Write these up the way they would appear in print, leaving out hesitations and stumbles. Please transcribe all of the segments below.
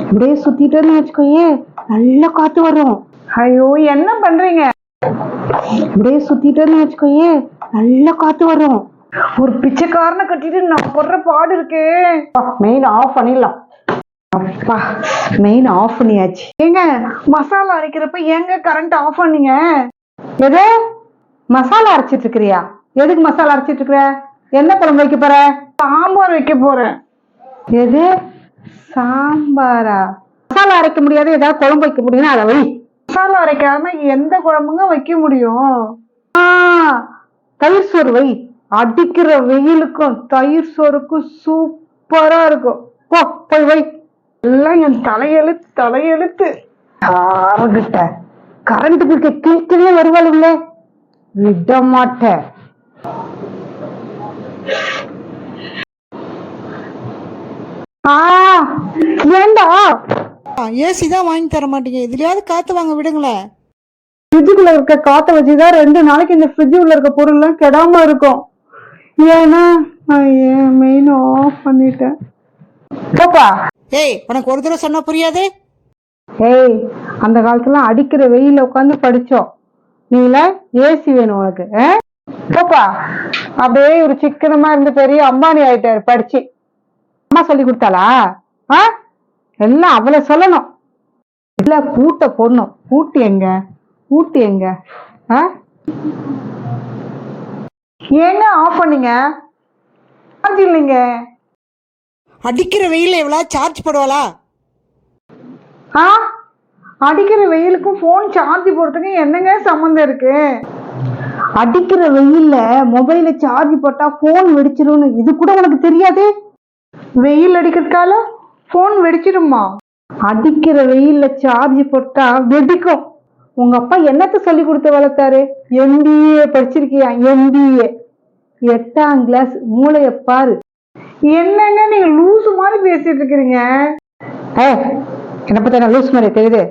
இப்படியே சுத்திட்டேன்னு வச்சுக்கோயே, நல்ல காத்து வரும். ஐயோ, என்ன பண்றீங்க? இப்படியே சுத்திட்டேன்னு வச்சுக்கோயே, நல்ல காத்து வரும். ஒரு பிச்சைக்காரனை கட்டிட்டு நான் போடுற பாடு இருக்கே. மெயின் ஆஃப் பண்ணிடலாம். அப்பா, மெயின் ஆஃப் பண்ணியாச்சு. ஏங்க, மசாலா அரைக்கிறப்ப ஏங்க கரண்ட் ஆஃப் பண்ணீங்க? எது மசாலா அரைச்சிட்டு இருக்கிறியா? எதுக்கு மசாலா அரைச்சிட்டு இருக்கிற? என்ன குழம்பு வைக்க போற? சாம்பார் வைக்க போறேன். எது சாம்பாரா? மசாலா அரைக்க முடியாது, ஏதாவது குழம்பு வைக்க முடியும்னா அதை வை. மசாலா அரைக்காம எந்த குழம்புங்க வைக்க முடியும்? தயிர் சோறு வை. அடிக்கிற வெயிலுக்கும் தயிர் சோறுக்கும் சூப்பரா இருக்கும். போய் வை. எல்லாம் என் தலையெழுத்து. யாருகிட்ட கரண்ட் பில்க கேட்கவே வருவாளுங்களே, விட மாட்டேன். ஏண்டா ஏசி தான் வாங்கி தர மாட்டீங்க, இதுலயாவது காத்து வாங்க விடுங்களேன். ஃப்ரிட்ஜுக்குள்ள இருக்க காத்த வச்சுதான் 2 நாளைக்கு இந்த ஃப்ரிட்ஜுக்குள்ள இருக்க பொருள் எல்லாம் கெடாம இருக்கும். ஏன்னா மெயின் ஆஃப் பண்ணிட்டேன். போப்பா. ஏய், உனக்கு ஒரு தடவை சொன்னா புரியாது? ஏய், அந்த காலத்துல அடிக்கிற வெயில உட்காந்து படிச்சோம். நீல ஏசி வேணும் உனக்கு? போப்பா. அப்படியே ஒரு சிக்கனமா இருந்து பெரிய அம்பானி ஆயிட்டாரு படிச்சு. அம்மா சொல்லி கொடுத்தாளா? எல்லாம் அவளை சொல்லணும். இல்ல பூட்ட போடணும். பூட்டு எங்க? ஏங்க ஆஃப் பண்ணீங்க? சார்ஜ் இல்லைங்க. அடிக்கிற வெயில எவ்வளவு சார்ஜ் போடுவாளா? அடிக்கிற வெயிலுக்கும் போன் சார்ஜ் போடுறதுக்கு என்னங்க சம்மந்தம் இருக்கு? அடிக்கிற வெயில்ல மொபைல சார்ஜ் போட்டா போன் வெடிச்சிரும்னு இது கூட உனக்கு தெரியாது? வெயில் அடிக்கிறதுக்கால போன் வெடிச்சிருமா? அடிக்கிற வெயில்ல சார்ஜ் போட்டா வெடிக்கும். உங்க அப்பா என்னத்த சொல்லி கொடுத்து வளர்த்தாரு? MBA படிச்சிருக்கியா? MBA 8ஆம் கிளாஸ். மூளைய பாரு. என்னங்க நீங்க லூசு மாதிரி பேசிட்டு இருக்கிறீங்க? என்ன பத்தி லூஸ் மாதிரி தெரியுது?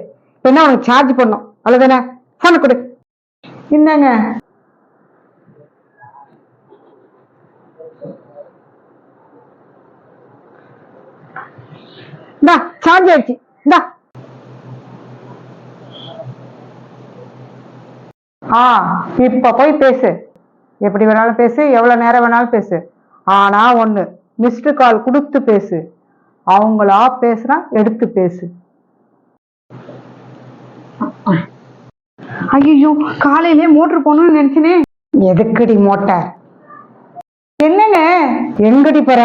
என்ன உனக்கு சார்ஜ் பண்ணும் அவ்வளவுதானே? போன கொடு. என்னங்க சார்ஜ் ஆயிடுச்சு. இப்ப போய் பேசு. எப்படி வேணாலும் பேசு, எவ்வளவு நேரம் வேணாலும் பேசு. ஆனா ஒண்ணு, மிஸ்டு கால் கொடுத்து பேசு. அவங்களா பேசுறா எடுத்து பேசு. ஐயோ, காலையிலே மோட்டர் போகணும்னு நினைச்சனே. எதுக்கடி மோட்டார்? என்னங்க எங்கடி போற?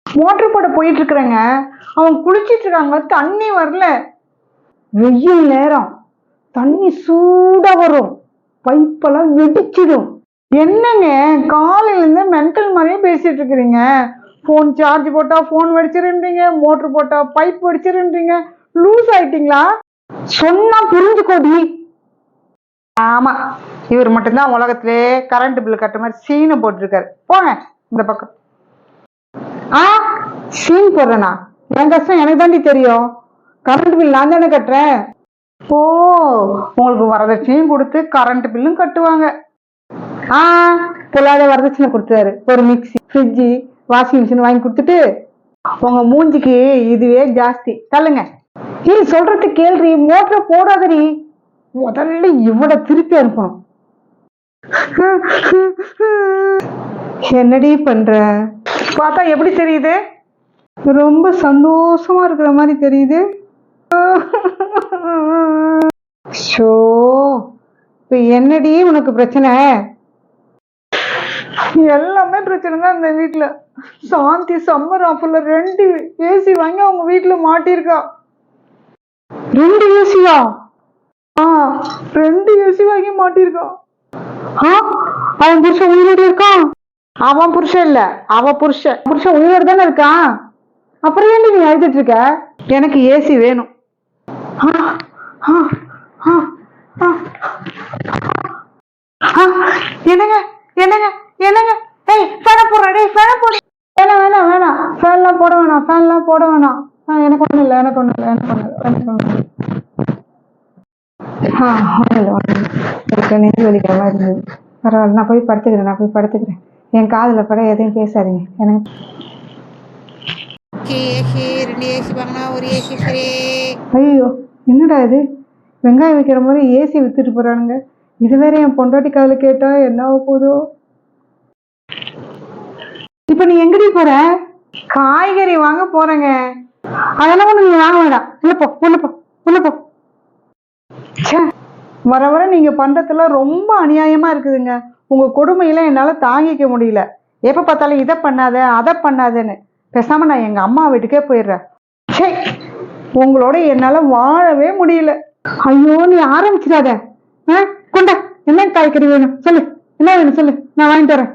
மோட்டர் போட போயிட்டு இருக்கிறேங்க. அவங்க குளிச்சிட்டு இருக்காங்க, தண்ணி வரல. வெயில் நேரம் தண்ணி சூடா வரும், பைப்பெல்லாம் வெடிச்சிடும். என்னங்க காலையில இருந்து மென்டல் மாதிரியே பேசிட்டு இருக்கிறீங்க? போன் சார்ஜ் போட்டா போன் வெடிச்சிருன்றீங்க, மோட்டர் போட்டா பைப் வெடிச்சிருன்றீங்க. லூஸ் ஆயிட்டீங்களா? சொன்னா புரிஞ்சுக்கோடி. ஆமா, இவர் மட்டும்தான் உலகத்திலே கரண்ட் பில் கட்ட மாதிரி சீனை போட்டிருக்காரு. போங்க இந்த பக்கம். சீன் போடுறேனா? என் கஷ்டம் எனக்கு தாண்டி தெரியும். கரண்ட் பில் நான் தானே கட்டுறேன். உங்களுக்கு வரதட்சணையும் கொடுத்து கரண்ட் பில்லும் கட்டுவாங்க. பொல்லாத வரதட்சணை கொடுத்தாரு. ஒரு மிக்சி, ஃப்ரிட்ஜு, வாஷிங் மிஷின் வாங்கி கொடுத்துட்டு உங்க மூஞ்சிக்கு இதுவே ஜாஸ்தி. தள்ளுங்க. நீ சொல்றது கேள்றி, மோட்டர் போடாதடி. முதல்ல இவட திருப்பி அனுப்பணும். என்னடி பண்ற? பார்த்தா எப்படி தெரியுது? ரொம்ப சந்தோஷமா இருக்கிற மாதிரி தெரியுது. இப்ப என்னடி உனக்கு பிரச்சனை? எல்லாமே பிரச்சனை தான் இந்த வீட்டுல. சாந்தி சம்மர் ஆஃபர்ல 2 ஏசி வாங்கி அவங்க வீட்டுல மாட்டிருக்கா. 2 ஏசியா? 2 ஏசி வாங்கி மாட்டிருக்கா. அவன் புருஷன் உயிரோடு இருக்கான்? அவன் புருஷன் இல்ல, அவ புருஷன். புருஷன் உயிரோடு தானே இருக்கான். அப்புறம் ஏன் நீ அழுதுட்டு இருக்க? எனக்கு ஏசி வேணும். என்னங்க என்னங்க என்னங்க? ஃபேன போடுறா. ஃபேன போடு. வேணாம். ஃபேன்லாம் போட வேணாம். எனக்கு ஒண்ணு இல்லை. எனக்கு நெஞ்சு வலிக்கிற மாதிரி இருந்தது. பரவாயில்ல, நான் போய் படுத்துக்கிறேன். என் காதுல பட எதையும் பேசாதீங்க. எனக்கு ஏசி 2 ஏசி வாங்கினா ஒரு ஏசி ஃப்ரீ. ஐயோ என்னடா இது, வெங்காயம் வைக்கிற மாதிரி ஏசி வித்துட்டு போறானுங்க. இது வேற என் பொண்டாட்டி காதுல கேட்டா என்ன ஆக போதோ. இப்ப நீ எங்கடி போற? காய்கறி வாங்க போறேங்க. அதெல்லாம் ஒண்ணு நீ வாங்க வேண்டாம். உள்ள போ உள்ள போ உள்ள போ. ச்சே, வர வர நீங்க பண்றதெல்லாம் ரொம்ப அநியாயமா இருக்குதுங்க. உங்க கொடுமையெல்லாம் என்னால தாங்கிக்க முடியல. எப்ப பார்த்தாலும் இதை பண்ணாத அதை பண்ணாதேன்னு. பேசாம நான் எங்க அம்மா வீட்டுக்கே போயிடுறேன். ச்சே, உங்களோட என்னால வாழவே முடியல. ஐயோ நீ ஆரம்பிச்சிடாத. கொண்டா, என்ன காய்கறி வேணும் சொல்லு, என்ன வேணும் சொல்லு, நான் வாங்கிட்டு வரேன்.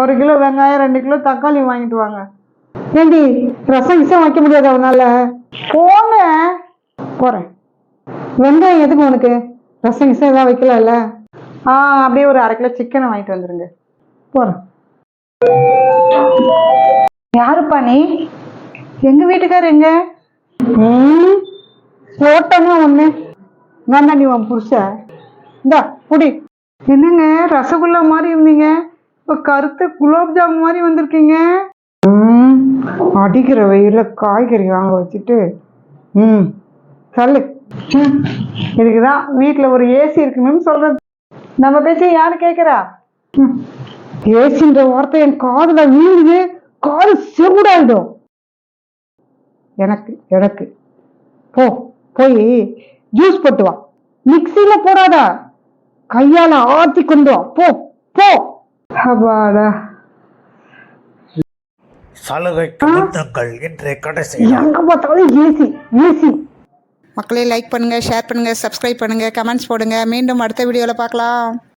1 கிலோ வெங்காயம் 2 கிலோ தக்காளி வாங்கிட்டு வாங்க. ஏண்டி ரசம் கிசம் வைக்க முடியாது அவனால? போங்க. போறேன். வெங்காயம் எதுக்கு உனக்கு? ரசம் கிசம் ஏதாவது வைக்கலாம்ல? அப்படியே ஒரு 1/2 கிலோ சிக்கனை வாங்கிட்டு வந்துருங்க. போறேன். யாருப்பா நீ? எங்க வீட்டுக்காரர் எங்க? போட்டனா ஒண்ணு நான் தான், நீ உன் புருஷன். இந்தா புடி. என்னங்க ரசகுல்லா மாதிரி இருந்தீங்க, இப்ப கருத்த குலோப் ஜாமுன் மாதிரி வந்திருக்கீங்க. அடிக்கிற வெயில காய்கறி வாங்க வச்சுட்டு சொல்லு. இதுக்குதான் வீட்டுல ஒரு ஏசி இருக்கணும்னு சொல்றது. நம்ம பேச்ச யாரு கேக்குறா? ஏசின்ற வார்த்தை என் காதுல வீழுது, காது செவிடாயிடும் எனக்கு எனக்கு. போ போய் ஜூஸ் போட்டு வா. மிக்சியில போடாதா, கையால ஆத்தி கொண்டு வா. போ போ. அப்பாடா. சலுகைக்கு முந்தங்கள் இன்றைய கடைசி. எங்க பார்த்தாலும் ஏசி ஏசி. மக்களே லைக் பண்ணுங்கள், ஷேர் பண்ணுங்கள், சப்ஸ்கிரைப் பண்ணுங்கள், கமெண்ட்ஸ் போடுங்க. மீண்டும் அடுத்த வீடியோவில் பார்க்கலாம்.